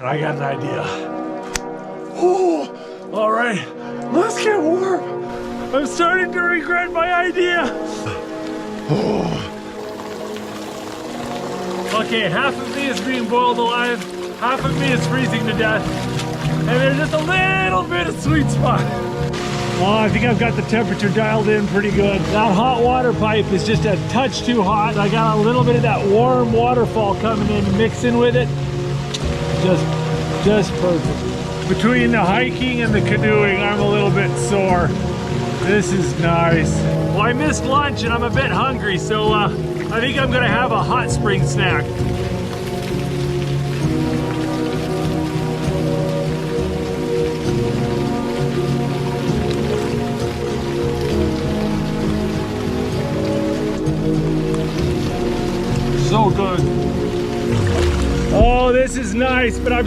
I got an idea. Oh, all right, let's get warm. I'm starting to regret my idea. Oh. Okay, half of me is being boiled alive, half of me is freezing to death, and there's just a little bit of sweet spot. Oh, I think I've got the temperature dialed in pretty good. That hot water pipe is just a touch too hot. I got a little bit of that warm waterfall coming in, mixing with it. Just perfect. Between the hiking and the canoeing, I'm a little bit sore. This is nice. Well, I missed lunch and I'm a bit hungry, so I think I'm gonna have a hot spring snack. So good. Oh, this is nice, but I'm